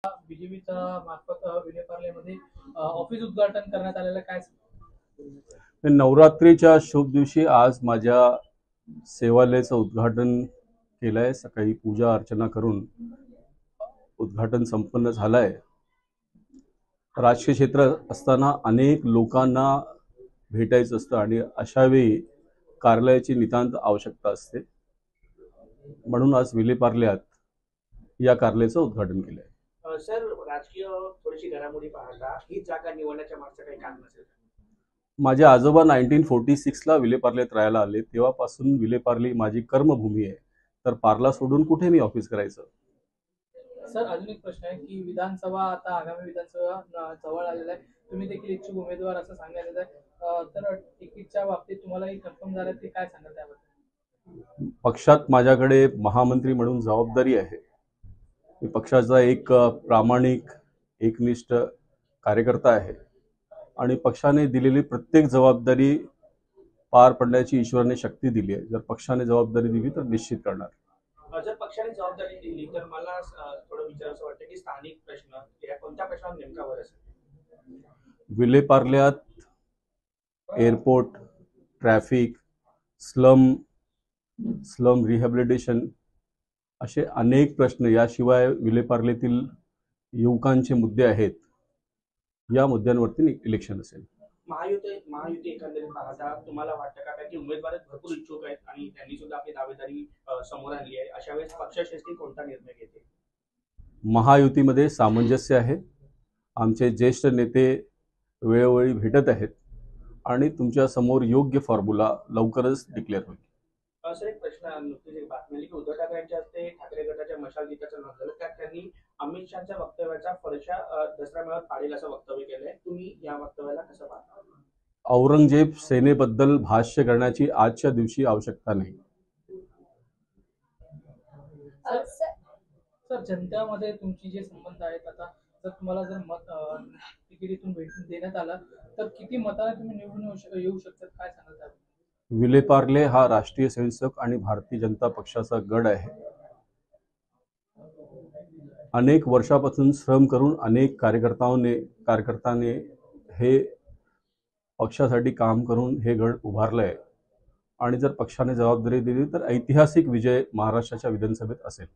बीजेपीच्या मार्फत विलेपार्लेमध्ये ऑफिस उद्घाटन करण्यात आलेलं काय? नवरात्रीच्या शुभ दिवशी आज माझ्या सेवालयाचं उद्घाटन केलंय। सकाळी पूजा अर्चना करून उद्घाटन संपन्न झालंय। राजकीय क्षेत्र असताना अनेक लोकांना भेटायचं असतं आणि अशा वेळी कार्यालयाची नितांत आवश्यकता असते, म्हणून आज विलेपार्ल्यात या कार्यालयाचं उद्घाटन केलंय। सर, राजकीय थोडीशी घडामोडी पाहता ही जागा निवडण्याच्या मागचं काही कारण असेल? माझे आजोबा 1946 ला विलेपार्ल्यात राहायला आले, तेव्हापासून विलेपार्ले माझी कर्मभूमी आहे। तर पार्ला सोडून कुठे मी ऑफिस करायचं? सर, अजून एक प्रश्न आहे की विधानसभा आता आगामी विधानसभा जवळ आलेला आहे, तुम्ही देखील इच्छुक उमेदवार असं सांगितलं आहे, तर तिकीटच्या बाबतीत तुम्हालाही कन्फर्म झालं ते काय सांगाल त्याबद्दल? पक्षात माझ्याकडे महामंत्री म्हणून जबाबदारी आहे। मी पक्षाचा एक प्रामाणिक एकनिष्ठ कार्यकर्ता आहे आणि पक्षाने दिलेली प्रत्येक जबाबदारी पार पडण्याची ईश्वराने शक्ती दिली आहे। जर पक्षाने जबाबदारी दिली तर निश्चित करणार। जर पक्षाने जबाबदारी दिली तर मला थोडं विचारायचं वाटतं की स्थानिक प्रश्न या कोणत्या प्रश्नावर नेमका भर असेल? विलेपार्ल्यात airport, traffic, slum slum rehabilitation असे अनेक प्रश्न, याशिवाय विलेपार्लेतील युवकांचे मुद्दे आहेत। या मुद्द्यांवरती इलेक्शन असेल। महायुती एकंदरीत पाहता तुम्हाला वाटतं का की उमेदवार भरपूर इच्छुक आहेत आणि त्यांनी सुद्धा आपली दावेदारी समोर आणली आहे, अशा वेळेस पक्षश्रेष्ठी कोणता निर्णय घेते? महायुतीमध्ये सामंजस्य आहे। आमचे ज्येष्ठ नेते वेळोवेळी भेटत आहेत आणि तुमच्या समोर योग्य फॉर्म्युला लवकरच डिक्लेअर होईल। सर, एक प्रश्न, नुकतीच एक बातमी आली की उद्धव ठाकरेंच्या हस्ते ठाकरे गटाच्या मशाल गीताचं नाव झालं, त्यात त्यांनी अमित शहाच्या वक्तव्याचा फरशा दसरा मेळाव्यात पाडेल असं वक्तव्य केलंय, तुम्ही या वक्तव्याला कसं पाहता? औरंगजेब सेनेबद्दल भाष्य करण्याची आजच्या दिवशी आवश्यकता नाही। सर, जनतेमध्ये तुमची जे संबंध आहेत, आता जर तुम्हाला जर मत तिकिटीतून भेटून देण्यात आलं तर किती मताने तुम्ही निवडून येऊ शकतात, काय सांगाल त्याबद्दल? विलेपार्ले हा राष्ट्रीय स्वयंसेवक आणि भारतीय जनता पक्षाचा गड आहे। अनेक वर्षापासून श्रम करून अनेक कार्यकर्त्यांनी हे पक्षासाठी काम करून हे गड उभारलंय आणि जर पक्षाने जबाबदारी दिली तर ऐतिहासिक विजय महाराष्ट्राच्या विधानसभेत असेल।